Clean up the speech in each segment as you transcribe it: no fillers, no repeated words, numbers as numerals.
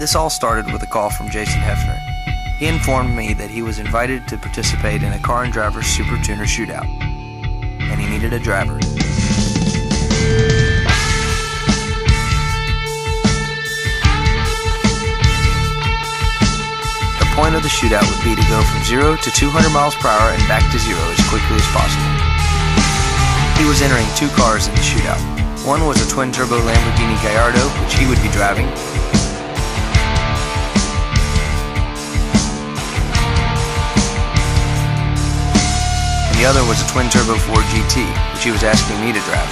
This all started with a call from Jason Hefner. He informed me that he was invited to participate in a car and driver super tuner shootout, and he needed a driver. The point of the shootout would be to go from 0 to 200 miles per hour and back to 0 as quickly as possible. He was entering 2 cars in the shootout. One was a twin-turbo Lamborghini Gallardo, which he would be driving. And the other was a twin-turbo Ford GT, which he was asking me to drive.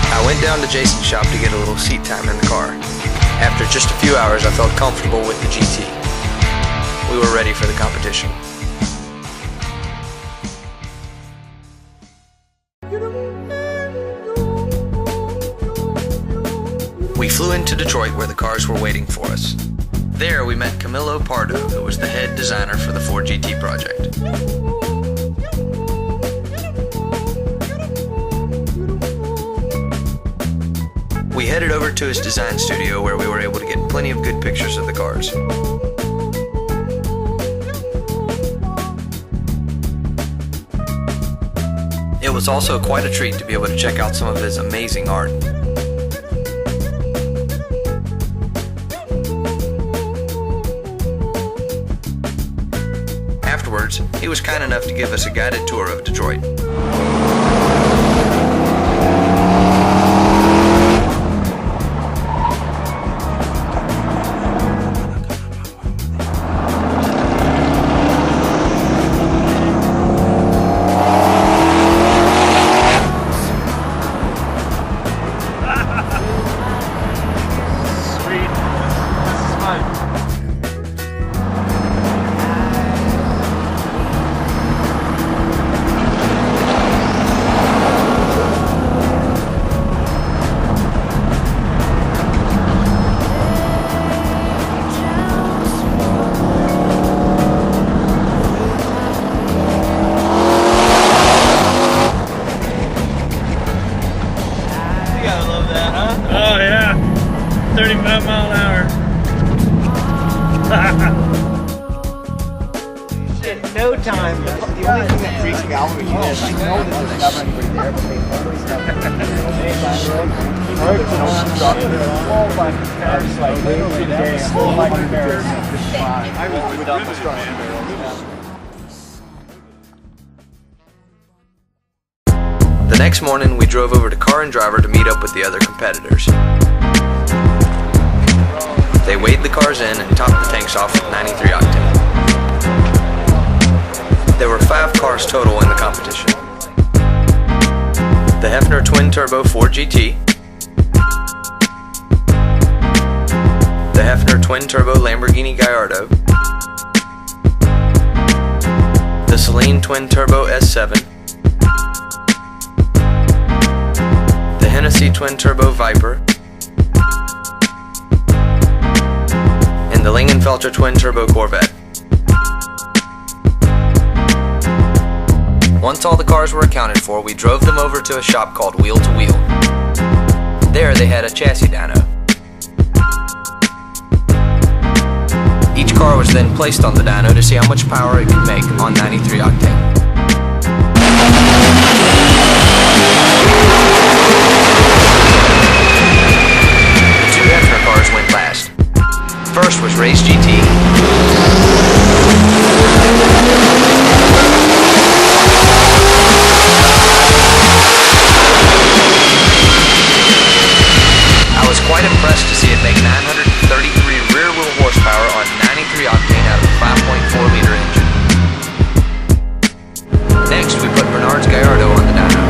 I went down to Jason's shop to get a little seat time in the car. After just a few hours, I felt comfortable with the GT. We were ready for the competition. We flew into Detroit where the cars were waiting for us. There we met Camilo Pardo, who was the head designer for the Ford GT project. We headed over to his design studio where we were able to get plenty of good pictures of the cars. It was also quite a treat to be able to check out some of his amazing art. Afterwards, he was kind enough to give us a guided tour of Detroit. Oh yeah, 35 mile an hour. In no time, the only thing that freaks me out when you this, I know that there's never anybody there, but they always have The next morning, we drove over to Car and Driver to meet up with the other competitors. They weighed the cars in and topped the tanks off with 93 octane. There were 5 cars total in the competition. The Hefner twin-turbo Ford GT, the Hefner twin-turbo Lamborghini Gallardo, the Celine twin-turbo S7, the Hennessy twin-turbo Viper, and the Lingenfelter twin-turbo Corvette. Once all the cars were accounted for, we drove them over to a shop called Wheel to Wheel. There they had a chassis dyno. Each car was then placed on the dyno to see how much power it could make on 93 octane. The 2 Hefner cars went last. First was Race GT. I was quite impressed to see it make 933 rear-wheel horsepower on 93 octane out of a 5.4 liter engine. Next, we put Bernard's Gallardo on the dyno.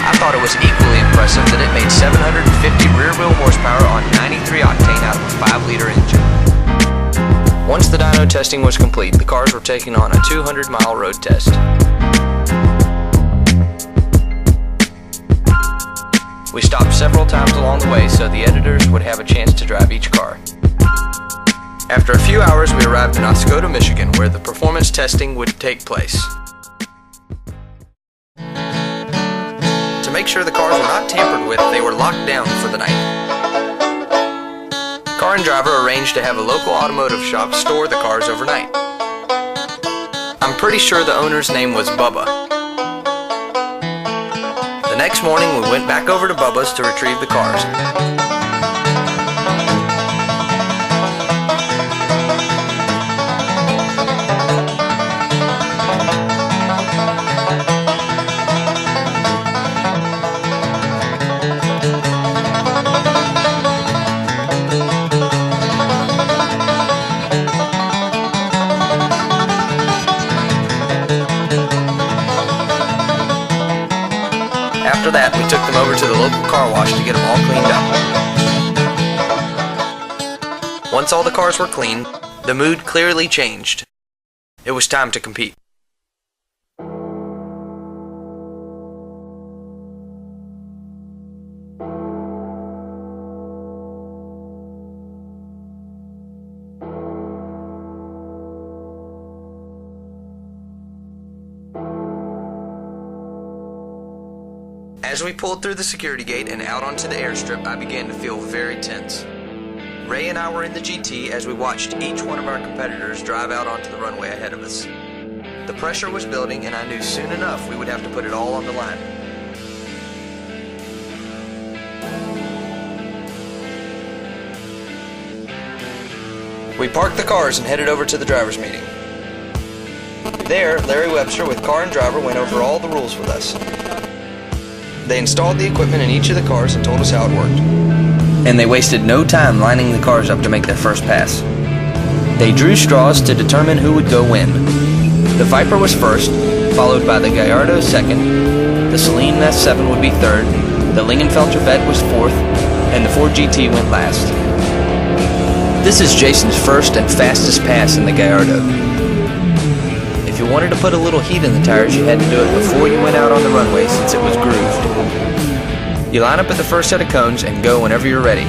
I thought it was equally impressive that it made 750 rear-wheel horsepower on 93 octane out of a 5 liter engine. Once the dyno testing was complete, the cars were taken on a 200-mile road test. We stopped several times along the way so the editors would have a chance to drive each car. After a few hours, we arrived in Oscoda, Michigan, where the performance testing would take place. To make sure the cars were not tampered with, they were locked down for the night. Car and driver arranged to have a local automotive shop store the cars overnight. I'm pretty sure the owner's name was Bubba. The next morning, we went back over to Bubba's to retrieve the cars. After that, we took them over to the local car wash to get them all cleaned up. Once all the cars were clean, the mood clearly changed. It was time to compete. As we pulled through the security gate and out onto the airstrip, I began to feel very tense. Ray and I were in the GT as we watched each one of our competitors drive out onto the runway ahead of us. The pressure was building, and I knew soon enough we would have to put it all on the line. We parked the cars and headed over to the driver's meeting. There, Larry Webster with car and driver went over all the rules with us. They installed the equipment in each of the cars and told us how it worked. And they wasted no time lining the cars up to make their first pass. They drew straws to determine who would go win. The Viper was first, followed by the Gallardo second, the Saleen S7 would be third, the Lingenfelter Vet was fourth, and the Ford GT went last. This is Jason's first and fastest pass in the Gallardo. If you wanted to put a little heat in the tires, you had to do it before you went out on the runway since it was grooved. You line up at the first set of cones and go whenever you're ready.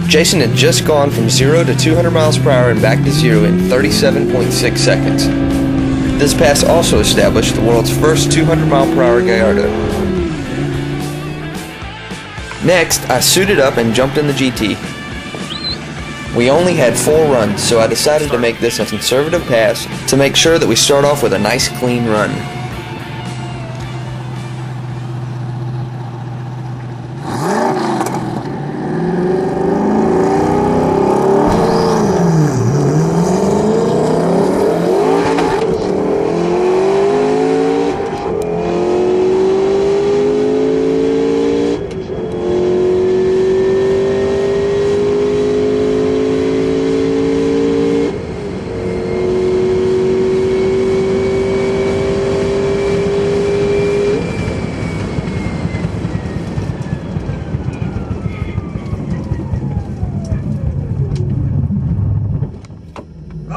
Jason had just gone from 0 to 200 miles per hour and back to 0 in 37.6 seconds. This pass also established the world's first 200 mile per hour Gallardo. Next, I suited up and jumped in the GT. We only had 4 runs, so I decided to make this a conservative pass to make sure that we start off with a nice clean run.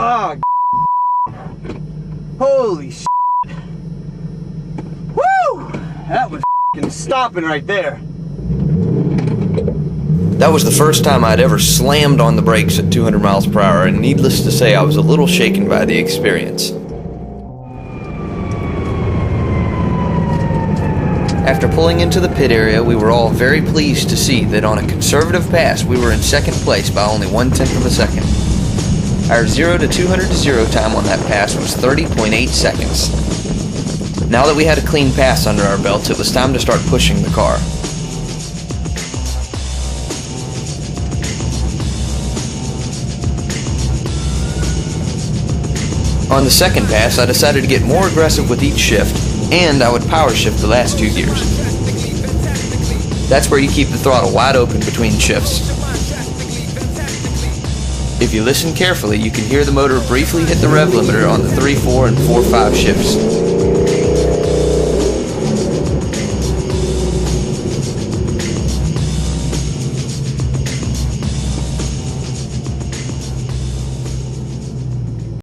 Oh, holy shit. Woo! That was stopping right there. That was the first time I'd ever slammed on the brakes at 200 miles per hour, and needless to say, I was a little shaken by the experience. After pulling into the pit area, we were all very pleased to see that on a conservative pass, we were in second place by only 1/10 of a second. Our 0 to 200 to 0 time on that pass was 30.8 seconds. Now that we had a clean pass under our belts, it was time to start pushing the car. On the second pass, I decided to get more aggressive with each shift, and I would power shift the last 2 gears. That's where you keep the throttle wide open between shifts. If you listen carefully, you can hear the motor briefly hit the rev limiter on the 3-4 and 4-5 shifts.